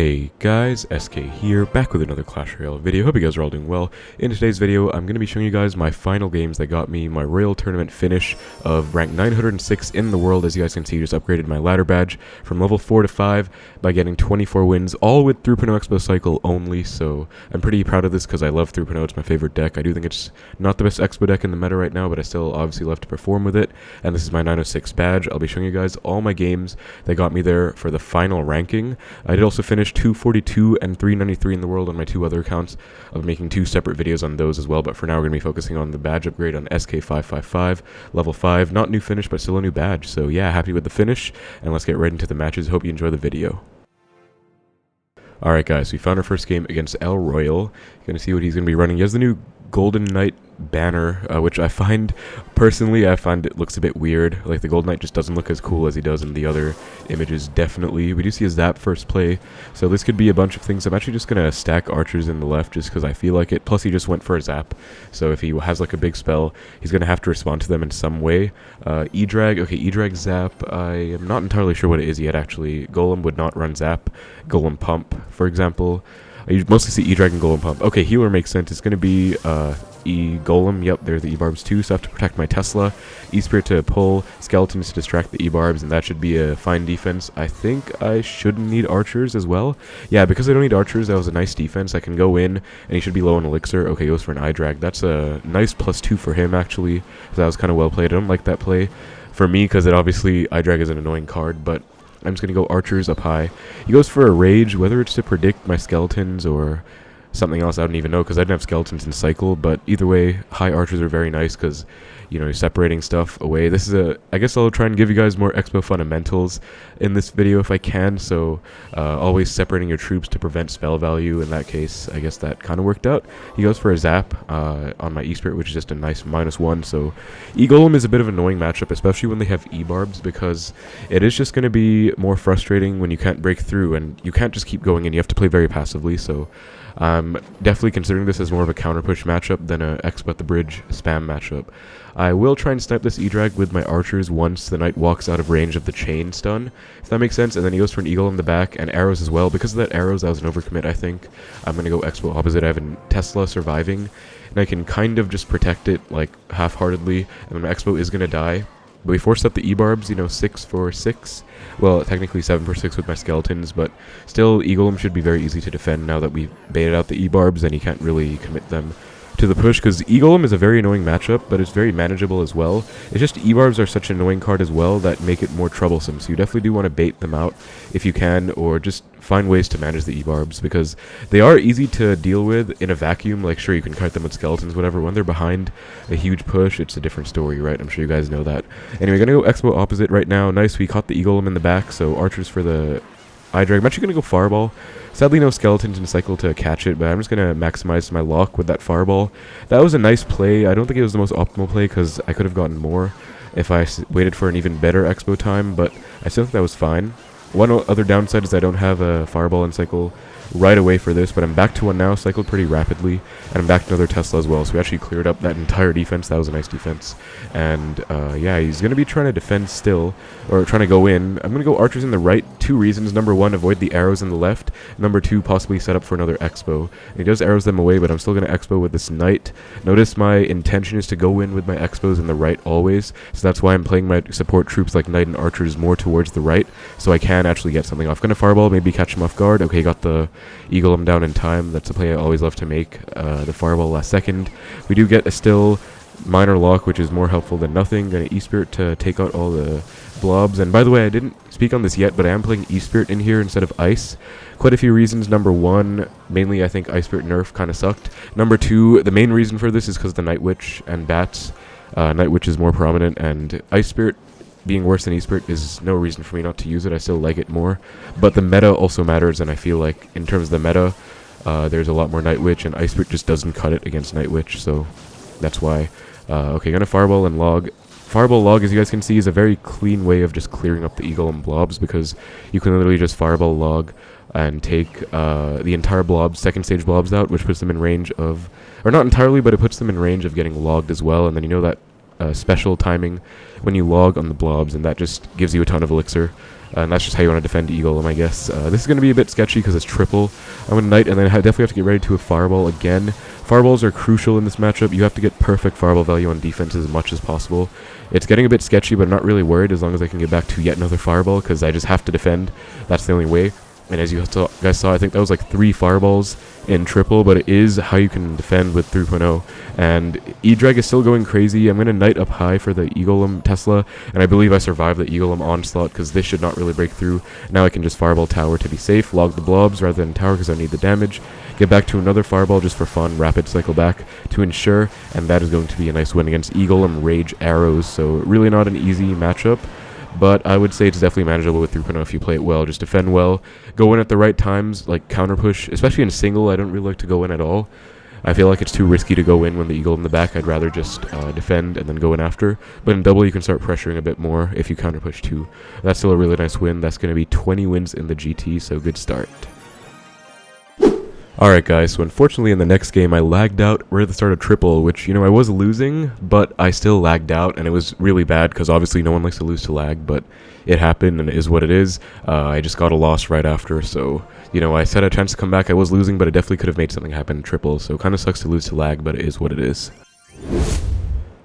Hey guys, SK here, back with another Clash Royale video. Hope you guys are all doing well. In today's video, I'm going to be showing you guys my final games that got me my Royal Tournament finish of rank 906 in the world. As you guys can see, just upgraded my ladder badge from level 4 to 5 by getting 24 wins, all with 3.0 Xbow cycle only, so I'm pretty proud of this because I love 3.0, it's my favorite deck. I do think it's not the best Xbow deck in the meta right now, but I still obviously love to perform with it, and this is my 906 badge. I'll be showing you guys all my games that got me there for the final ranking. I did also finish 242 and 393 in the world on my two other accounts. I'll be making two separate videos on those as well, but for now we're going to be focusing on the badge upgrade on SK555, level 5. Not new finish, but still a new badge. So yeah, happy with the finish, and let's get right into the matches. Hope you enjoy the video. Alright guys, we found our first game against El Royale. You're going to see what he's going to be running. He has the new Golden Knight banner, which I find it looks a bit weird. Like, the Golden Knight just doesn't look as cool as he does in the other images, definitely. We do see a Zap first play, so this could be a bunch of things. I'm actually just going to stack archers in the left just because I feel like it. Plus, he just went for a Zap, so if he has like a big spell, he's going to have to respond to them in some way. E-Drag, okay, E-Drag Zap, I am not entirely sure what it is yet, actually. Golem would not run Zap. Golem Pump, for example. You mostly see E-Drag and Golem Pump. Okay, Healer makes sense. It's going to be E-Golem. Yep, there's the E-Barbs too, so I have to protect my Tesla. E-Spirit to pull, Skeletons to distract the E-Barbs, and that should be a fine defense. I think I shouldn't need Archers as well. Yeah, because I don't need Archers, that was a nice defense. I can go in, and he should be low on Elixir. Okay, goes for an I-Drag. That's a nice +2 for him, actually. So that was kind of well played. I don't like that play for me, because it obviously, I-Drag is an annoying card, but I'm just going to go Archers up high. He goes for a Rage, whether it's to predict my Skeletons or something else, I don't even know, because I didn't have Skeletons in Cycle, but either way, high Archers are very nice, because, you know, you're separating stuff away. This is I guess I'll try and give you guys more Expo fundamentals in this video if I can, so always separating your troops to prevent spell value. In that case, I guess that kind of worked out. He goes for a Zap on my E-Spirit, which is just a nice -1, so E-Golem is a bit of an annoying matchup, especially when they have E-Barbs, because it is just going to be more frustrating when you can't break through, and you can't just keep going in, you have to play very passively, so I'm definitely considering this as more of a counter push matchup than a Expo at the bridge spam matchup. I will try and snipe this E-Drag with my archers once the knight walks out of range of the chain stun, if that makes sense, and then he goes for an Eagle in the back and arrows as well. Because of that arrows, that was an overcommit, I think. I'm going to go Expo opposite. I have a Tesla surviving, and I can kind of just protect it, like, half-heartedly, and my Expo is going to die. But we forced up the E-Barbs, you know, 6 for 6. Well, technically 7 for 6 with my Skeletons, but still, E-Golem should be very easy to defend now that we've baited out the E-Barbs, and he can't really commit them to the push, because E-Golem is a very annoying matchup, but it's very manageable as well. It's just E-Barbs are such an annoying card as well that make it more troublesome, so you definitely do want to bait them out if you can, or just find ways to manage the E-Barbs, because they are easy to deal with in a vacuum. Like, sure, you can kite them with Skeletons, whatever. When they're behind a huge push, it's a different story, right? I'm sure you guys know that. Anyway, gonna go Expo opposite right now. Nice, we caught the E-Golem in the back, so Archers for the I-Drag. I'm actually gonna go Fireball. Sadly, no Skeletons in Cycle to catch it, but I'm just going to maximize my lock with that Fireball. That was a nice play. I don't think it was the most optimal play, because I could have gotten more if I waited for an even better Expo time, but I still think that was fine. One other downside is I don't have a Fireball in Cycle right away for this, but I'm back to one now, cycled pretty rapidly, and I'm back to another Tesla as well, so we actually cleared up that entire defense. That was a nice defense, and yeah, he's going to be trying to defend still, or trying to go in. I'm going to go Archers in the right. Two reasons: number one, avoid the arrows in the left; number two, possibly set up for another Expo. And he does arrows them away, but I'm still going to Expo with this Knight. Notice my intention is to go in with my Expos in the right always, so that's why I'm playing my support troops like Knight and Archers more towards the right, so I can actually get something off. Going to Fireball, maybe catch him off guard. Okay, got the Eagle him down in time. That's a play I always love to make. The Fireball last second. We do get a still minor lock, which is more helpful than nothing. Gonna E-Spirit to take out all the blobs. And by the way, I didn't speak on this yet, but I am playing E-Spirit in here instead of Ice. Quite a few reasons. Number one, mainly I think Ice-Spirit nerf kind of sucked. Number two, the main reason for this is because the Night Witch and Bats. Night Witch is more prominent, and Ice-Spirit being worse than E-Spirit is no reason for me not to use it. I still like it more, but the meta also matters, and I feel like in terms of the meta, there's a lot more Night Witch, and Ice-Spirit just doesn't cut it against Night Witch, so that's why. Okay, gonna Fireball and Log. Fireball Log, as you guys can see, is a very clean way of just clearing up the Eagle and blobs, because you can literally just Fireball Log and take the entire blobs, second stage blobs out, which puts them in range of, or not entirely, but it puts them in range of getting logged as well, and then you know that special timing when you log on the blobs, and that just gives you a ton of elixir. and that's just how you want to defend Golem, I guess. This is going to be a bit sketchy because it's triple. I'm going to Knight, and then I definitely have to get ready to a Fireball again. Fireballs are crucial in this matchup. You have to get perfect Fireball value on defense as much as possible. It's getting a bit sketchy, but I'm not really worried as long as I can get back to yet another Fireball, because I just have to defend. That's the only way. And as you guys saw, I think that was like 3 Fireballs in triple, but it is how you can defend with 3.0. And E-Drag is still going crazy. I'm going to Knight up high for the Golem Tesla, and I believe I survived the Golem Onslaught because this should not really break through. Now I can just Fireball Tower to be safe, log the blobs rather than Tower because I need the damage, get back to another Fireball just for fun, rapid cycle back to ensure, and that is going to be a nice win against Golem Rage Arrows. So really not an easy matchup, but I would say it's definitely manageable with 3.0 if you play it well. Just defend well, go in at the right times, like counter push, especially in single. I don't really like to go in at all. I feel like it's too risky to go in when the Eagle in the back. I'd rather just defend and then go in after. But in double, you can start pressuring a bit more if you counter push too. That's still a really nice win. That's going to be 20 wins in the GT, so good start. Alright guys, so unfortunately in the next game I lagged out right at the start of triple, which, you know, I was losing, but I still lagged out, and it was really bad because obviously no one likes to lose to lag, but it happened and it is what it is. I just got a loss right after, so, you know, I had a chance to come back. I was losing, but I definitely could have made something happen in triple, so it kind of sucks to lose to lag, but it is what it is.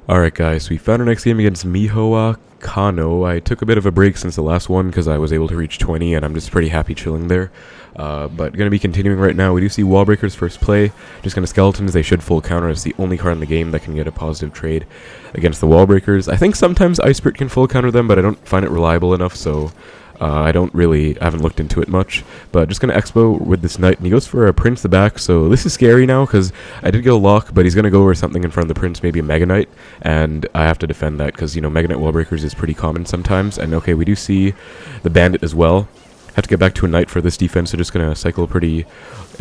Alright guys, so we found our next game against Mihoa Kano. I took a bit of a break since the last one because I was able to reach 20 and I'm just pretty happy chilling there. But going to be continuing right now. We do see Wallbreakers first play. Just going to Skeletons. They should full counter. It's the only card in the game that can get a positive trade against the Wallbreakers. I think sometimes Ice Spirit can full counter them, but I don't find it reliable enough, so I haven't looked into it much. But just going to Expo with this Knight, and he goes for a Prince the back, so this is scary now because I did get a lock, but he's going to go over something in front of the Prince, maybe a Mega Knight, and I have to defend that because, you know, Mega Knight Wallbreakers is pretty common sometimes. And okay, we do see the Bandit as well. Have to get back to a Knight for this defense, so just going to cycle pretty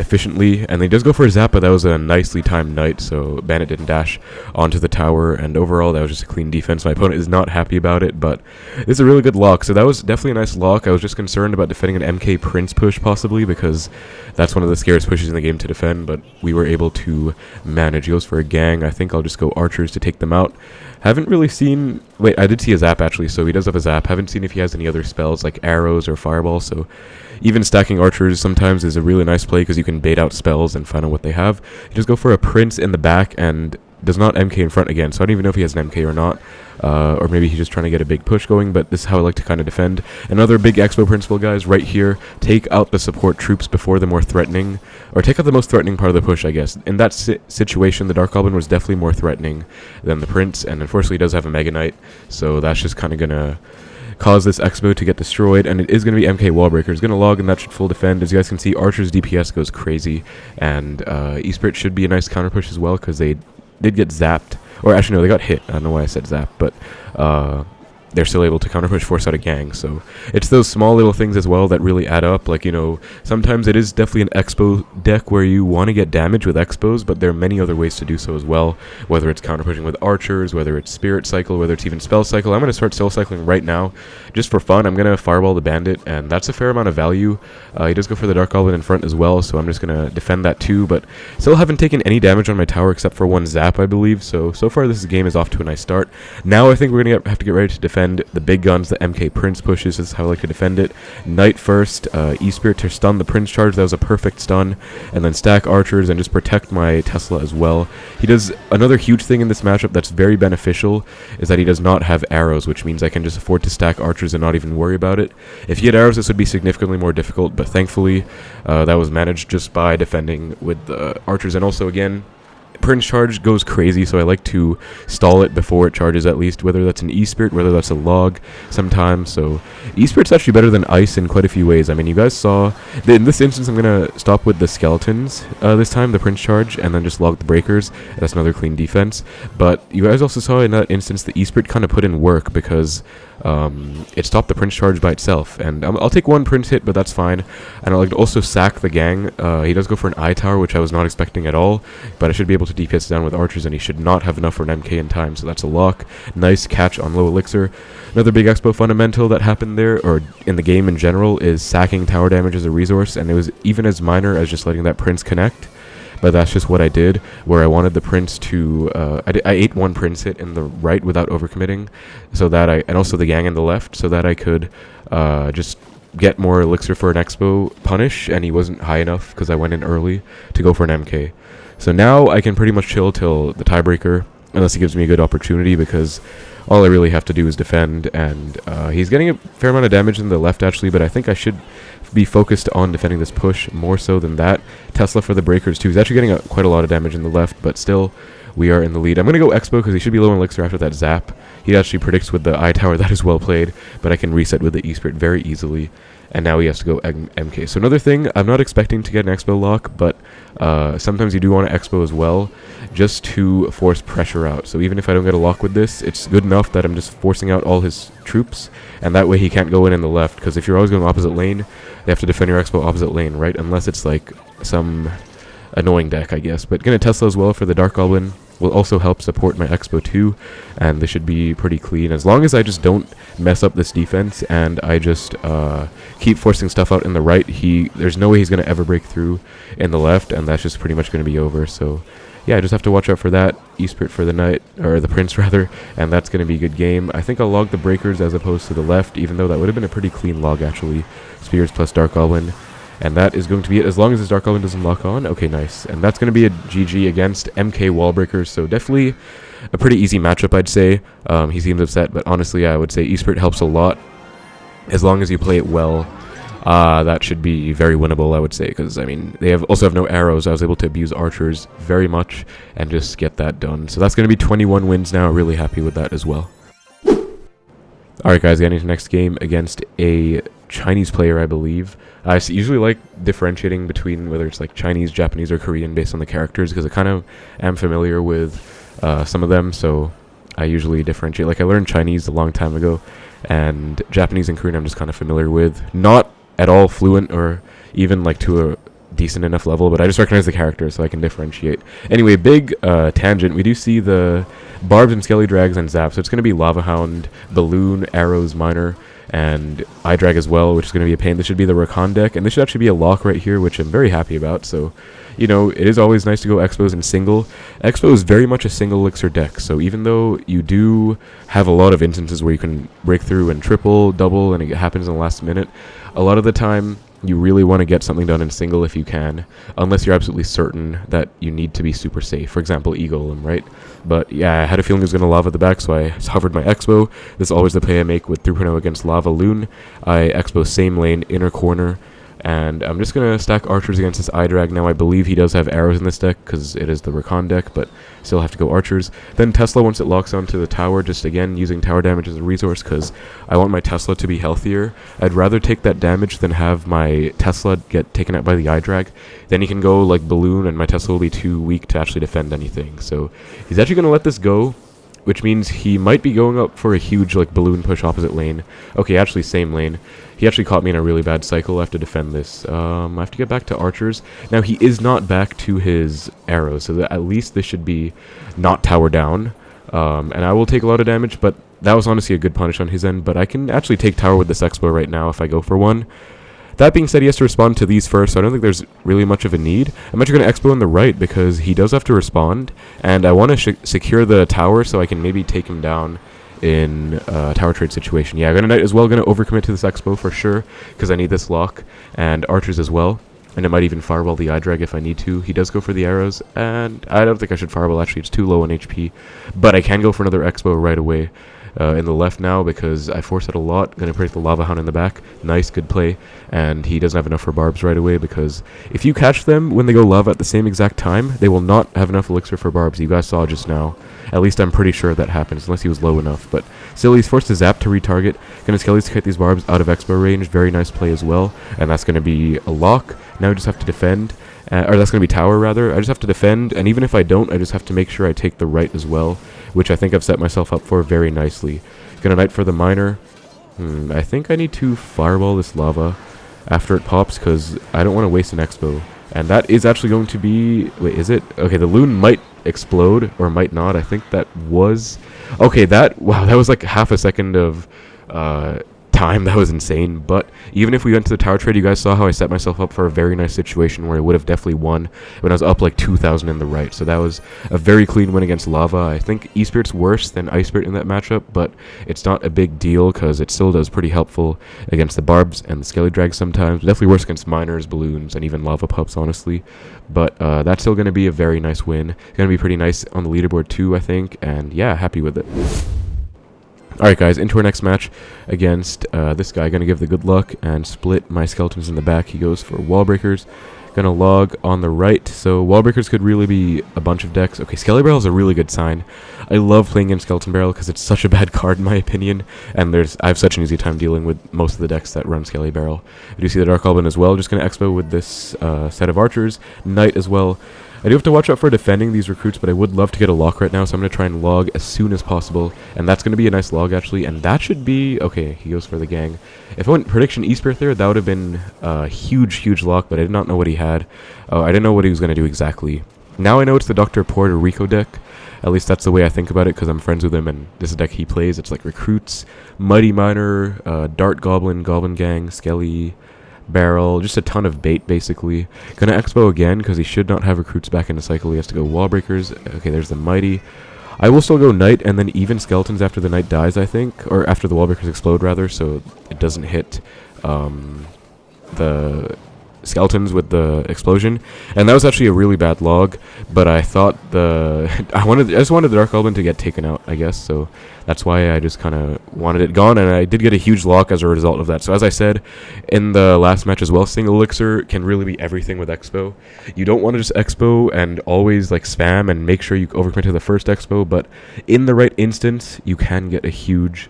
efficiently, and they does go for a Zap, but that was a nicely timed Knight, so Bandit didn't dash onto the tower, and overall that was just a clean defense. My opponent is not happy about it, but this is a really good lock, so that was definitely a nice lock. I was just concerned about defending an MK Prince push possibly, because that's one of the scariest pushes in the game to defend, but we were able to manage. He goes for a gang. I think I'll just go Archers to take them out. Haven't really seen... Wait, I did see a Zap actually, so he does have a Zap. Haven't seen if he has any other spells like arrows or fireball, so even stacking Archers sometimes is a really nice play because you can bait out spells and find out what they have. You just go for a Prince in the back and does not MK in front again, so I don't even know if he has an MK or not. Or maybe he's just trying to get a big push going, but this is how I like to kind of defend. Another big Expo principle, guys, right here. Take out the support troops before the more threatening, or take out the most threatening part of the push, I guess. In that situation, the Dark Goblin was definitely more threatening than the Prince, and unfortunately he does have a Mega Knight, so that's just kind of going to cause this Expo to get destroyed, and it is going to be MK Wallbreakers. Going to log, and that should full defend. As you guys can see, Archer's DPS goes crazy, and E-Spirit should be a nice counter push as well, because they did get zapped. Or actually, no, they got hit. I don't know why I said zap, but they're still able to counter push, force out a gang. So it's those small little things as well that really add up. Like, you know, sometimes it is definitely an Expo deck where you want to get damage with Expos, but there are many other ways to do so as well. Whether it's counter pushing with Archers, whether it's Spirit Cycle, whether it's even Spell Cycle. I'm going to start Spell Cycling right now. Just for fun, I'm going to Fireball the Bandit, and that's a fair amount of value. He does go for the Dark Goblin in front as well, so I'm just going to defend that too. But still haven't taken any damage on my tower except for one Zap, I believe. So far this game is off to a nice start. Now I think we're going to have to get ready to defend the big guns, the MK Prince pushes. This is how I like to defend it. Knight first, E-Spirit to stun the Prince charge. That was a perfect stun. And then stack Archers and just protect my Tesla as well. He does another huge thing in this matchup that's very beneficial, is that he does not have arrows, which means I can just afford to stack Archers and not even worry about it. If he had arrows, this would be significantly more difficult, but thankfully that was managed just by defending with the Archers. And also, again, Prince charge goes crazy, so I like to stall it before it charges at least, whether that's an E-Spirit, whether that's a log sometimes. So E-Spirit's actually better than Ice in quite a few ways. I mean, you guys saw, in this instance I'm going to stop with the Skeletons this time, the Prince charge, and then just log the Breakers. That's another clean defense. But you guys also saw in that instance the E-Spirit kind of put in work because it stopped the Prince charge by itself, and I'll take one Prince hit, but that's fine. And I'll also sack the gang. He does go for an eye tower, which I was not expecting at all, but I should be able to DPS down with Archers, and he should not have enough for an MK in time, so that's a lock. Nice catch on low Elixir. Another big Expo fundamental that happened there, or in the game in general, is sacking tower damage as a resource, and it was even as minor as just letting that Prince connect. but that's just what I did, where I wanted the prince to, I ate one prince hit in the right without overcommitting, so that and also the gang in the left, so that I could just get more elixir for an Xbow punish, and he wasn't high enough because I went in early to go for an MK. So now I can pretty much chill till the tiebreaker, unless he gives me a good opportunity, because all I really have to do is defend, and he's getting a fair amount of damage in the left actually, but I think I should be focused on defending this push more so than that. Tesla for the breakers too. He's actually getting quite a lot of damage in the left, but still we are in the lead. I'm going to go Xbow because he should be low on elixir after that zap. He actually predicts with the eye tower. That is well played, but I can reset with the E-Spirit very easily. And now he has to go MK. So another thing, I'm not expecting to get an Xbow lock, but sometimes you do want an Xbow as well, just to force pressure out. So even if I don't get a lock with this, it's good enough that I'm just forcing out all his troops, and that way he can't go in the left, because if you're always going opposite lane, they have to defend your Xbow opposite lane, right? Unless it's like some annoying deck, I guess. But gonna Tesla as well for the Dark Goblin will also help support my Xbow too, and this should be pretty clean as long as I just don't mess up this defense and I just keep forcing stuff out in the right. There's no way he's gonna ever break through in the left, and that's just pretty much gonna be over. So yeah, I just have to watch out for that. E-Spirit for the knight, or the prince rather, and that's gonna be a good game. I think I'll log the breakers as opposed to the left, even though that would have been a pretty clean log actually. Spears plus Dark Goblin. And that is going to be it, as long as this Dark Goblin doesn't lock on. Okay, nice. And that's going to be a GG against MK Wallbreakers, so definitely a pretty easy matchup, I'd say. He seems upset, but honestly, I would say E-Spirit helps a lot. As long as you play it well, that should be very winnable, I would say, because, I mean, they also have no arrows. I was able to abuse archers very much and just get that done. So that's going to be 21 wins now. Really happy with that as well. Alright guys, getting to the next game against a Chinese player, I believe. I usually like differentiating between whether it's like Chinese, Japanese, or Korean based on the characters, because I kind of am familiar with some of them, so I usually differentiate. Like I learned Chinese a long time ago, and Japanese and Korean I'm just kind of familiar with. Not at all fluent or even like to a decent enough level, but I just recognize the characters so I can differentiate. Anyway, big tangent. We do see the Barbs and Skelly Drags and Zap, so it's going to be Lava Hound, Balloon, Arrows, Miner, and Eye Drag as well, which is going to be a pain. This should be the Rakan deck, and this should actually be a lock right here, which I'm very happy about. So, you know, it is always nice to go Expos in single. Expo is very much a single elixir deck, so even though you do have a lot of instances where you can break through and triple, double, and it happens in the last minute, a lot of the time you really want to get something done in single if you can, unless you're absolutely certain that you need to be super safe. For example, Golem, right? But yeah, I had a feeling it was going to lava the back, so I hovered my Expo. This is always the play I make with 3.0 against LavaLoon. I Expo same lane, inner corner, and I'm just going to stack archers against this Eye Drag. Now I believe he does have arrows in this deck, because it is the Rakan deck, but still have to go archers. Then Tesla, once it locks onto the tower, just again using tower damage as a resource, because I want my Tesla to be healthier. I'd rather take that damage than have my Tesla get taken out by the Eye Drag. Then he can go like Balloon, and my Tesla will be too weak to actually defend anything. So he's actually going to let this go, which means he might be going up for a huge like balloon push opposite lane. Okay, actually same lane. He actually caught me in a really bad cycle. I have to defend this. I have to get back to archers. Now he is not back to his arrows, so that at least this should be not tower down. And I will take a lot of damage, but that was honestly a good punish on his end. But I can actually take tower with this Expo right now if I go for one. That being said, he has to respond to these first, so I don't think there's really much of a need. I'm actually going to Expo in the right because he does have to respond, and I want to secure the tower so I can maybe take him down in a tower trade situation. Yeah, I'm going to Knight as well, going to overcommit to this Expo for sure, because I need this lock, and archers as well. And I might even fireball the Eye Drag if I need to. He does go for the arrows, and I don't think I should fireball, actually, it's too low on HP. But I can go for another Expo right away. In the left now because I force it a lot. Gonna predict the Lava Hound in the back. Nice, good play. And he doesn't have enough for Barbs right away because if you catch them when they go lava at the same exact time, they will not have enough elixir for Barbs. You guys saw just now. At least I'm pretty sure that happens unless he was low enough. But still, he's forced to zap to retarget. Gonna Skellies to hit these Barbs out of Expo range. Very nice play as well. And that's gonna be a lock. Now we just have to defend. Or that's going to be tower, rather. I just have to defend, and even if I don't, I just have to make sure I take the right as well, which I think I've set myself up for very nicely. Gonna Knight for the Miner. I think I need to fireball this lava after it pops, because I don't want to waste an Expo. And that is actually going to be... Wait, is it? Okay, the Loon might explode, or might not. I think that was... Okay, that... Wow, that was like half a second of... time. That was insane. But even if we went to the tower trade, you guys saw how I set myself up for a very nice situation where I would have definitely won when I was up like 2,000 in the right. So that was a very clean win against Lava. I think E-Spirit's worse than Ice Spirit in that matchup, but it's not a big deal because it still does pretty helpful against the Barbs and the Skelly Drags sometimes. Definitely worse against Miners, Balloons, and even Lava Pups, honestly. But that's still going to be a very nice win. It's going to be pretty nice on the leaderboard too, I think. And yeah, happy with it. Alright guys, into our next match against this guy. Gonna give the good luck and split my skeletons in the back. He goes for Wallbreakers. Gonna log on the right. So Wallbreakers could really be a bunch of decks. Okay, Skelly Barrel is a really good sign. I love playing in Skeleton Barrel because it's such a bad card in my opinion. And I have such an easy time dealing with most of the decks that run Skelly Barrel. I do see the Dark Goblin as well. Just gonna Expo with this set of archers. Knight as well. I do have to watch out for defending these recruits, but I would love to get a lock right now, so I'm going to try and log as soon as possible. And that's going to be a nice log, actually, and that should be... Okay, he goes for the gang. If I went Prediction E-Spirit there, that would have been a huge, huge lock, but I did not know what he had. I didn't know what he was going to do exactly. Now I know it's the Dr. Puerto Rico deck. At least that's the way I think about it, because I'm friends with him, and this is a deck he plays. It's like Recruits, Mighty Miner, Dart Goblin, Goblin Gang, Skelly... Barrel, just a ton of bait basically. Gonna Expo again because he should not have recruits back in the cycle. He has to go Wallbreakers. Okay, there's the Mighty. I will still go Knight and then even Skeletons after the Knight dies, I think, or after the Wallbreakers explode rather, so it doesn't hit the Skeletons with the explosion. And that was actually a really bad log, but I thought I just wanted the Dark Goblin to get taken out, I guess, so that's why I just kind of wanted it gone, and I did get a huge lock as a result of that. So as I said in the last match as well, single Elixir can really be everything with Expo. You don't want to just Expo and always like spam and make sure you overcommit to the first Expo, but in the right instance, you can get a huge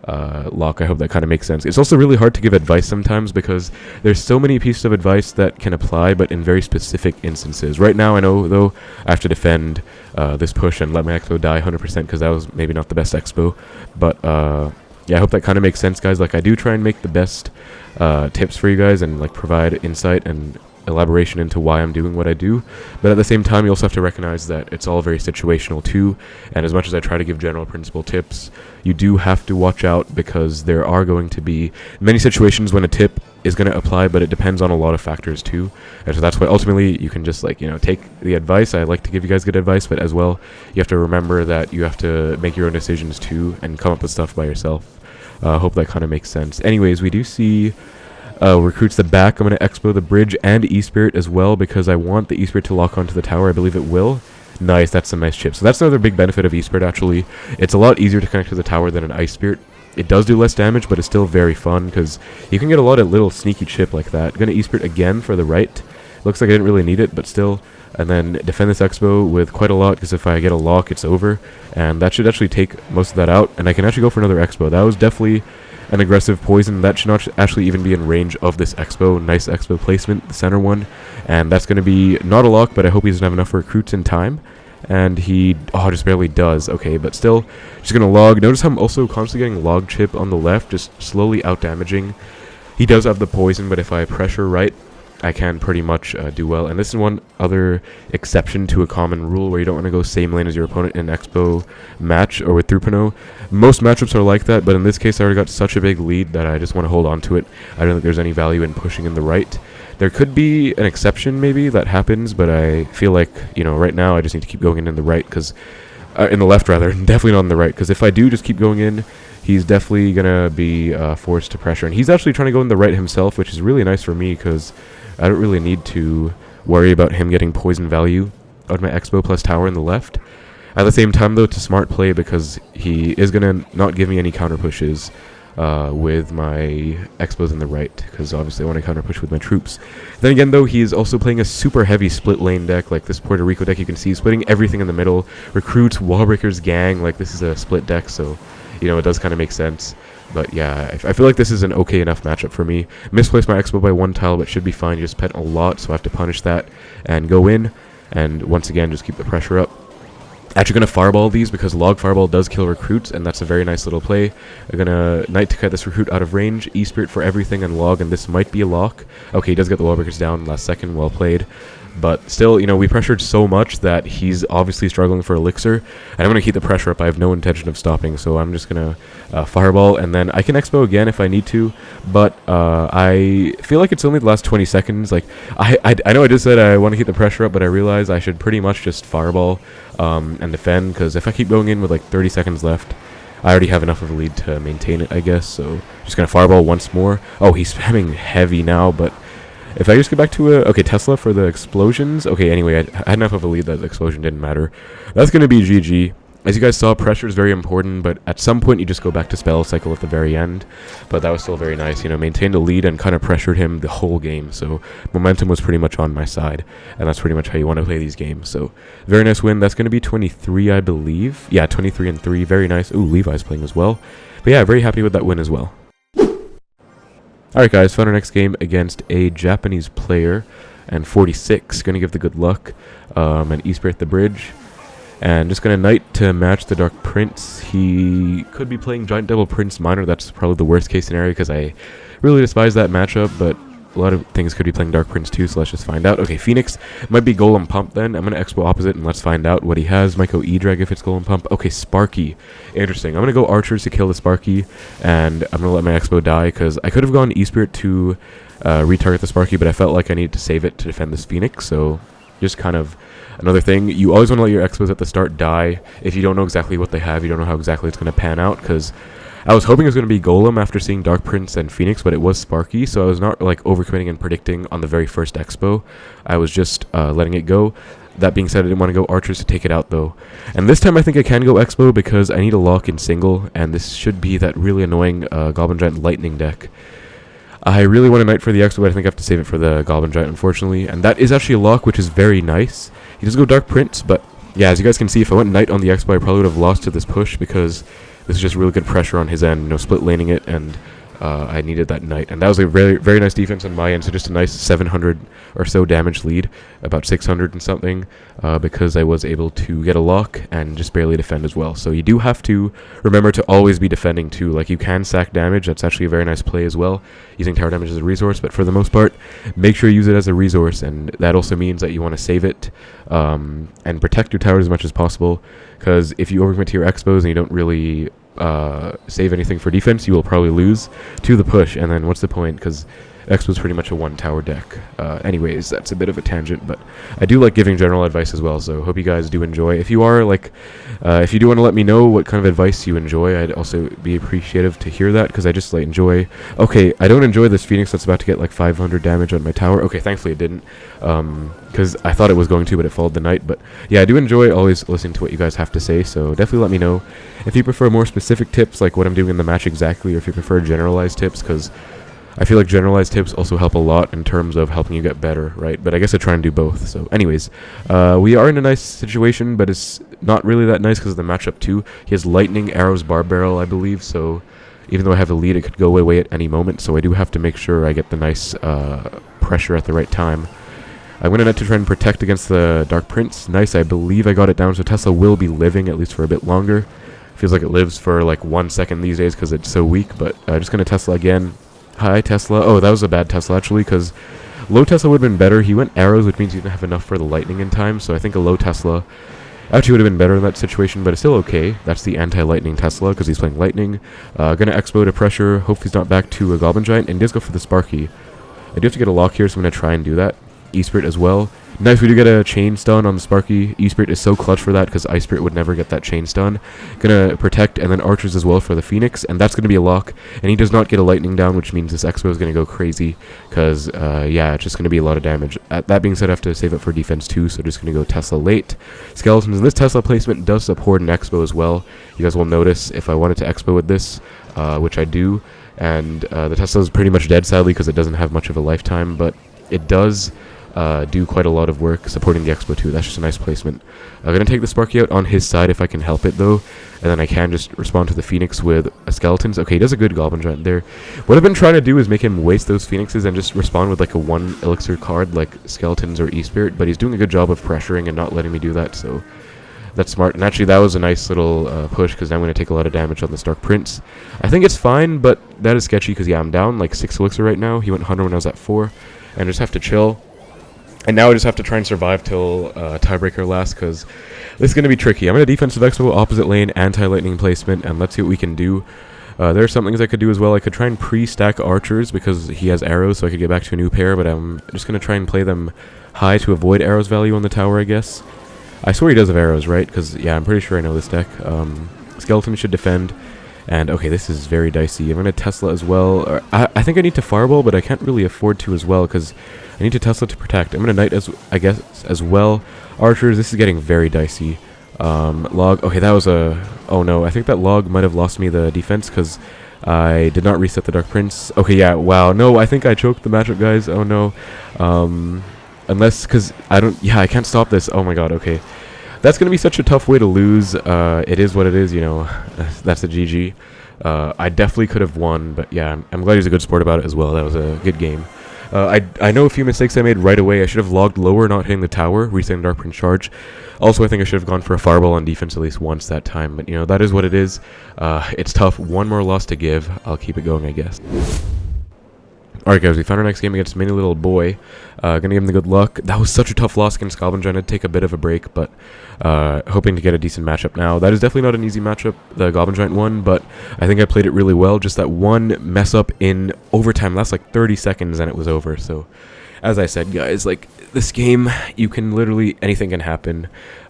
lock. I hope that kind of makes sense. It's also really hard to give advice sometimes because there's so many pieces of advice that can apply, but in very specific instances. Right now, I know, though, I have to defend this push and let my Expo die 100% because that was maybe not the best Expo. But, yeah, I hope that kind of makes sense, guys. Like, I do try and make the best tips for you guys and, like, provide insight and elaboration into why I'm doing what I do, but at the same time you also have to recognize that it's all very situational too, and as much as I try to give general principle tips, you do have to watch out because there are going to be many situations when a tip is going to apply, but it depends on a lot of factors too, and so that's why ultimately you can just, like, you know, take the advice. I like to give you guys good advice, but as well you have to remember that you have to make your own decisions too and come up with stuff by yourself. Hope that kind of makes sense. Anyways, we do see recruits the back. I'm going to Expo the bridge and E-Spirit as well because I want the E-Spirit to lock onto the tower. I believe it will. Nice, that's some nice chip. So that's another big benefit of E-Spirit, actually. It's a lot easier to connect to the tower than an Ice Spirit. It does do less damage, but it's still very fun because you can get a lot of little sneaky chip like that. Going to E-Spirit again for the right. Looks like I didn't really need it, but still. And then defend this Expo with quite a lot because if I get a lock, it's over. And that should actually take most of that out. And I can actually go for another Expo. That was definitely an aggressive poison. That should not actually even be in range of this Expo. Nice Expo placement, the center one. And that's going to be not a lock, but I hope he doesn't have enough recruits in time. And he, just barely does. Okay, but still, just going to log. Notice how I'm also constantly getting log chip on the left, just slowly out-damaging. He does have the poison, but if I pressure right, I can pretty much do well. And this is one other exception to a common rule where you don't want to go same lane as your opponent in an Expo match or with 3.0. Most matchups are like that, but in this case I already got such a big lead that I just want to hold on to it. I don't think there's any value in pushing in the right. There could be an exception maybe that happens, but I feel like, you know, right now I just need to keep going in the right because... in the left rather, definitely not in the right, because if I do just keep going in, he's definitely going to be forced to pressure. And he's actually trying to go in the right himself, which is really nice for me because I don't really need to worry about him getting poison value on my Expo plus tower in the left. At the same time, though, it's a smart play because he is going to not give me any counter pushes with my Expos in the right, because obviously I want to counter push with my troops. Then again, though, he is also playing a super heavy split lane deck, like this Puerto Rico deck you can see, splitting everything in the middle. Recruits, Wallbreakers, gang, like this is a split deck, so, you know, it does kind of make sense. But yeah, I feel like this is an okay enough matchup for me. Misplaced my Expo by one tile, but should be fine. You just pet a lot, so I have to punish that and go in. And once again, just keep the pressure up. Actually going to fireball these because log fireball does kill recruits, and that's a very nice little play. I'm going to knight to cut this recruit out of range, e-spirit for everything and log, and this might be a lock. Okay, he does get the Wallbreakers down last second, well played. But still, you know, we pressured so much that he's obviously struggling for Elixir, and I'm going to keep the pressure up. I have no intention of stopping, so I'm just going to fireball, and then I can Xbow again if I need to, but I feel like it's only the last 20 seconds. Like, I know I just said I want to keep the pressure up, but I realize I should pretty much just fireball and defend, because if I keep going in with like 30 seconds left, I already have enough of a lead to maintain it, I guess, so just going to fireball once more. Oh, he's spamming heavy now, but if I just get back to okay, Tesla for the explosions. Okay, anyway, I had enough of a lead that the explosion didn't matter. That's going to be GG. As you guys saw, pressure is very important, but at some point you just go back to spell cycle at the very end. But that was still very nice, you know, maintained a lead and kind of pressured him the whole game. So momentum was pretty much on my side, and that's pretty much how you want to play these games. So very nice win. That's going to be 23, I believe. Yeah, 23-3. Very nice. Ooh, Levi's playing as well. But yeah, very happy with that win as well. Alright guys, found our next game against a Japanese player, and 46, gonna give the good luck, and e-spirit the bridge, and just gonna knight to match the Dark Prince. He could be playing Giant Devil Prince Minor. That's probably the worst case scenario because I really despise that matchup, but a lot of things could be playing Dark Prince too, so let's just find out. Okay, Phoenix might be Golem Pump then. I'm going to Expo opposite and let's find out what he has. Might go E-Drag if it's Golem Pump. Okay, Sparky. Interesting. I'm going to go Archers to kill the Sparky, and I'm going to let my Expo die because I could have gone E-Spirit to retarget the Sparky, but I felt like I needed to save it to defend this Phoenix, so just kind of another thing. You always want to let your Expos at the start die if you don't know exactly what they have. You don't know how exactly it's going to pan out, because I was hoping it was going to be Golem after seeing Dark Prince and Phoenix, but it was Sparky, so I was not like overcommitting and predicting on the very first Expo. I was just letting it go. That being said, I didn't want to go Archers to take it out though. And this time I think I can go Expo because I need a lock in single, and this should be that really annoying Goblin Giant Lightning deck. I really want a Knight for the Expo, but I think I have to save it for the Goblin Giant, unfortunately. And that is actually a lock, which is very nice. He does go Dark Prince, but yeah, as you guys can see, if I went Knight on the Expo, I probably would have lost to this push because this is just really good pressure on his end, you know, split laning it, and I needed that Knight. And that was a very, very nice defense on my end, so just a nice 700 or so damage lead, about 600 and something, because I was able to get a lock and just barely defend as well. So you do have to remember to always be defending too. Like, you can sack damage, that's actually a very nice play as well, using tower damage as a resource, but for the most part, make sure you use it as a resource, and that also means that you want to save it and protect your towers as much as possible, because if you overcommit to your Expos and you don't really save anything for defense, you will probably lose to the push, and then what's the point, because Expo is pretty much a one tower deck. Anyways, that's a bit of a tangent, but I do like giving general advice as well, so hope you guys do enjoy. If you are like, if you do want to let me know what kind of advice you enjoy, I'd also be appreciative to hear that, because I just like enjoy. Okay, I don't enjoy this Phoenix that's about to get like 500 damage on my tower. Okay, thankfully it didn't, because I thought it was going to, but it followed the Knight. But yeah, I do enjoy always listening to what you guys have to say, so definitely let me know if you prefer more specific tips, like what I'm doing in the match exactly, or if you prefer generalized tips, because I feel like generalized tips also help a lot in terms of helping you get better, right? But I guess I try and do both. So anyways, we are in a nice situation, but it's not really that nice because of the matchup too. He has Lightning, Arrows, Barbarrel, I believe, so even though I have the lead, it could go away at any moment, so I do have to make sure I get the nice pressure at the right time. I'm going to need to try and protect against the Dark Prince. Nice, I believe I got it down, so Tesla will be living at least for a bit longer. Feels like it lives for like 1 second these days because it's so weak, but just going to Tesla again. Hi, Tesla. Oh, that was a bad Tesla, actually, because low Tesla would have been better. He went Arrows, which means you didn't have enough for the Lightning in time, so I think a low Tesla actually would have been better in that situation, but it's still okay. That's the anti-Lightning Tesla, because he's playing Lightning. Gonna Expo to pressure. Hopefully he's not back to a Goblin Giant, and he does go for the Sparky. I do have to get a lock here, so I'm gonna try and do that. E-Spirit as well. Nice, we do get a chain stun on the Sparky. E-Spirit is so clutch for that because Ice Spirit would never get that chain stun. Gonna protect, and then Archers as well for the Phoenix, and that's gonna be a lock. And he does not get a Lightning down, which means this Expo is gonna go crazy because, yeah, it's just gonna be a lot of damage. That being said, I have to save it for defense too, so just gonna go Tesla late. Skeletons, and this Tesla placement does support an Expo as well. You guys will notice if I wanted to Expo with this, which I do, and the Tesla is pretty much dead, sadly, because it doesn't have much of a lifetime, but it does do quite a lot of work supporting the Expo too. That's just a nice placement. I'm going to take the Sparky out on his side if I can help it though, and then I can just respond to the Phoenix with a Skeletons. Okay, he does a good Goblin Giant there. What I've been trying to do is make him waste those Phoenixes and just respond with like a 1 Elixir card like Skeletons or E-Spirit, but he's doing a good job of pressuring and not letting me do that, so That's smart. And actually, that was a nice little push, because now I'm going to take a lot of damage on this Dark Prince. I think it's fine, but that is sketchy, because, yeah, I'm down like 6 Elixir right now. He went 100 when I was at 4. And I just have to chill. And now I just have to try and survive till tiebreaker lasts, because this is going to be tricky. I'm in a defensive Expo, opposite lane, anti-lightning placement, and let's see what we can do. There are some things I could do as well. I could try and pre-stack archers, because he has arrows, so I could get back to a new pair, but I'm just going to try and play them high to avoid arrows value on the tower, I guess. I swear he does have arrows, right? Because, yeah, I'm pretty sure I know this deck. Skeleton should defend. And, okay, this is very dicey. I'm going to Tesla as well. I think I need to Fireball, but I can't really afford to as well, because I need to Tesla to protect. I'm going to Knight, I guess, as well. Archers, this is getting very dicey. Log, okay, that was a... Oh, no, I think that Log might have lost me the defense, because I did not reset the Dark Prince. Okay, yeah, wow. No, I think I choked the matchup, guys. Oh, no. Unless, because I don't... Yeah, I can't stop this. Oh, my God, okay. That's going to be such a tough way to lose. It is what it is, you know. That's a GG. I definitely could have won, but yeah, I'm glad he's a good sport about it as well. That was a good game. I know a few mistakes I made right away. I should have logged lower, not hitting the tower, resetting Dark Prince charge. Also, I think I should have gone for a Fireball on defense at least once that time. But, you know, that is what it is. It's tough. One more loss to give. I'll keep it going, I guess. Alright guys, we found our next game against Mini Little Boy. Gonna give him the good luck. That was such a tough loss against Goblin. Trying to take a bit of a break, but hoping to get a decent matchup now. That is definitely not an easy matchup, the Goblin Giant one, but I think I played it really well. Just that one mess up in overtime. That's like 30 seconds and it was over. So, as I said, guys, like, this game, you can literally, anything can happen.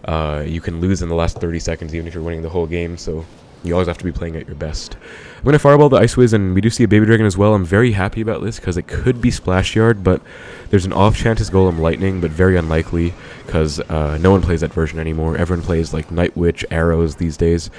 You can lose in the last 30 seconds even if you're winning the whole game, so you always have to be playing at your best. I'm going to Fireball the Ice Wiz, and we do see a Baby Dragon as well. I'm very happy about this, because it could be Splashyard, but there's an off chance it's Golem Lightning, but very unlikely, because no one plays that version anymore. Everyone plays, like, Night Witch, Arrows these days.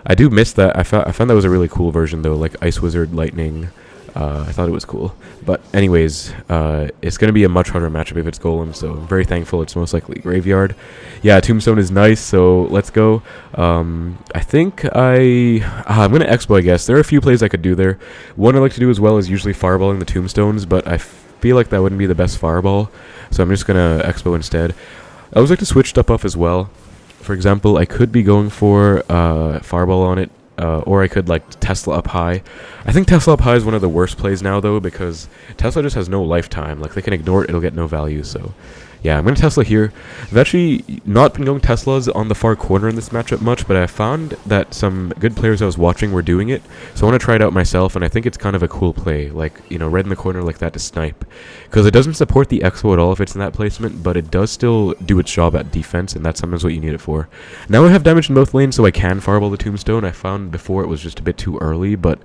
I do miss that. I found that was a really cool version, though, like Ice Wizard, Lightning. I thought it was cool. But anyways, it's going to be a much harder matchup if it's Golem, so I'm very thankful it's most likely Graveyard. Yeah, Tombstone is nice, so let's go. I think I'm going to Expo, I guess. There are a few plays I could do there. One I like to do as well is usually Fireballing the Tombstones, but I feel like that wouldn't be the best Fireball, so I'm just going to Expo instead. I always like to switch stuff up as well. For example, I could be going for Fireball on it, or I could, like, Tesla up high. I think Tesla up high is one of the worst plays now, though, because Tesla just has no lifetime. Like, they can ignore it, it'll get no value, so yeah, I'm going to Tesla here. I've actually not been going Teslas on the far corner in this matchup much, but I found that some good players I was watching were doing it, so I want to try it out myself, and I think it's kind of a cool play, like, you know, right in the corner like that to snipe, because it doesn't support the Expo at all if it's in that placement, but it does still do its job at defense, and that's sometimes what you need it for. Now I have damage in both lanes, so I can Fireball the Tombstone. I found before it was just a bit too early, but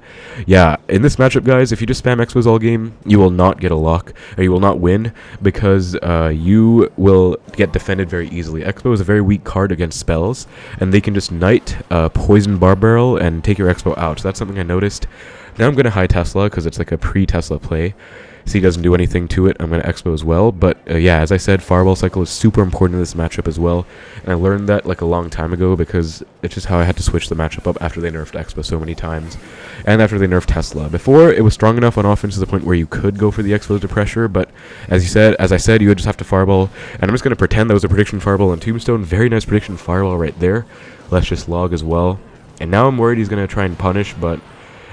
yeah, in this matchup, guys, if you just spam Expos all game, you will not get a lock, or you will not win, because you will get defended very easily. Expo is a very weak card against spells, and they can just Knight, Poison Barbarrel, and take your Expo out. So that's something I noticed. Now I'm going to high Tesla, because it's like a pre-Tesla play. So he doesn't do anything to it. I'm going to Expo as well. But yeah, as I said, Fireball cycle is super important in this matchup as well. And I learned that like a long time ago, because it's just how I had to switch the matchup up after they nerfed Expo so many times. And after they nerfed Tesla. Before, it was strong enough on offense to the point where you could go for the Exposed to pressure, but as I said, you would just have to Fireball. And I'm just going to pretend that was a prediction Fireball on Tombstone. Very nice prediction Fireball right there. Let's just log as well. And now I'm worried he's going to try and punish, but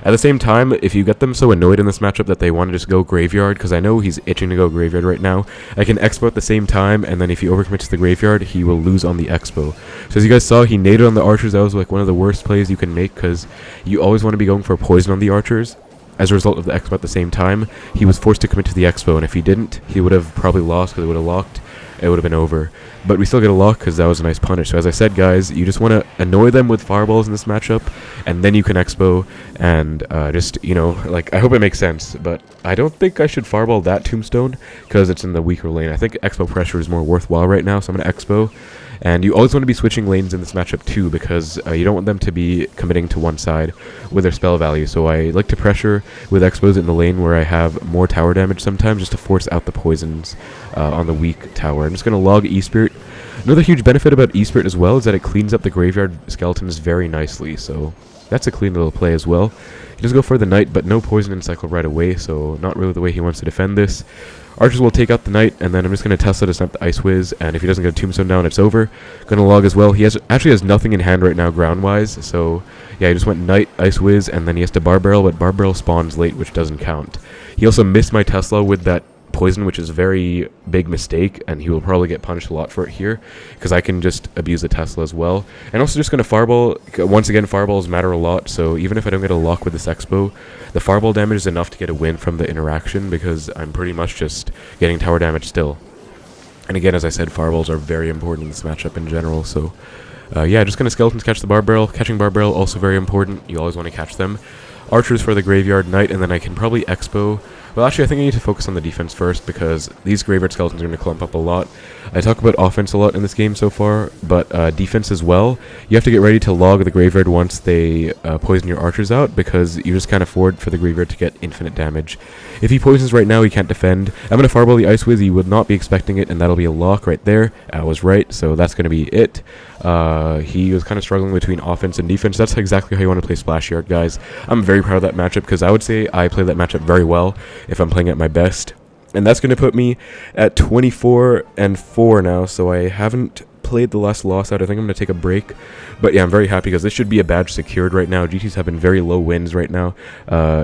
at the same time, if you get them so annoyed in this matchup that they want to just go Graveyard, because I know he's itching to go Graveyard right now, I can Expo at the same time, and then if he overcommits to the Graveyard, he will lose on the Expo. So as you guys saw, he naded on the Archers. That was like one of the worst plays you can make, because you always want to be going for Poison on the Archers. As a result of the Expo at the same time, he was forced to commit to the Expo, and if he didn't, he would have probably lost, because it would have locked. It would have been over. But we still get a lock because that was a nice punish. So as I said, guys, you just want to annoy them with Fireballs in this matchup, and then you can Expo, and just, you know, like, I hope it makes sense. But I don't think I should Fireball that Tombstone, because it's in the weaker lane. I think Expo pressure is more worthwhile right now, so I'm going to Expo. And you always want to be switching lanes in this matchup too, because you don't want them to be committing to one side with their spell value. So I like to pressure with Expos in the lane where I have more tower damage sometimes, just to force out the poisons on the weak tower. I'm just going to log E-Spirit. Another huge benefit about E-Spirit as well is that it cleans up the graveyard skeletons very nicely. So that's a clean little play as well. He does go for the knight, but no poison and cycle right away, so not really the way he wants to defend this. Archers will take out the knight, and then I'm just going to Tesla to snap the Ice Whiz, and if he doesn't get a tombstone down, it's over. Going to log as well. He actually has nothing in hand right now ground-wise, so yeah, he just went knight, Ice Whiz, and then he has to Barbarrel, but Barbarrel spawns late, which doesn't count. He also missed my Tesla with that poison, which is a very big mistake, and he will probably get punished a lot for it here, because I can just abuse the Tesla as well. And also just going to Fireball. Once again, Fireballs matter a lot, so even if I don't get a lock with this Xbow, the Fireball damage is enough to get a win from the interaction, because I'm pretty much just getting tower damage still. And again, as I said, Fireballs are very important in this matchup in general, so yeah, just going to Skeletons catch the Barbarrel. Catching Barbarrel, also very important. You always want to catch them. Archers for the Graveyard Knight, and then I can probably Expo. Well, actually, I think I need to focus on the defense first, because these Graveyard Skeletons are going to clump up a lot. I talk about offense a lot in this game so far, but defense as well. You have to get ready to log the Graveyard once they poison your Archers out, because you just can't afford for the Graveyard to get infinite damage. If he poisons right now, he can't defend. I'm going to Fireball the Ice Whiz. You would not be expecting it, and that'll be a lock right there. I was right, so that's going to be it. He was kind of struggling between offense and defense. That's exactly how you want to play Splashyard, guys. I'm very proud of that matchup, because I would say I play that matchup very well if I'm playing at my best. And that's going to put me at 24-4 now, so I haven't played the last loss out. I think I'm going to take a break. But yeah, I'm very happy, because this should be a badge secured right now. GTs have been very low wins right now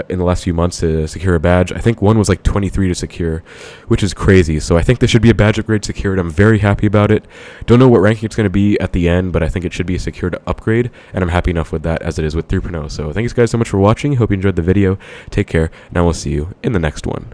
in the last few months to secure a badge. I think one was like 23 to secure, which is crazy. So I think this should be a badge upgrade secured. I'm very happy about it. Don't know what ranking it's going to be at the end, but I think it should be a secured upgrade, and I'm happy enough with that as it is with 3.0. So thank you guys so much for watching. Hope you enjoyed the video. Take care. Now we'll see you in the next one.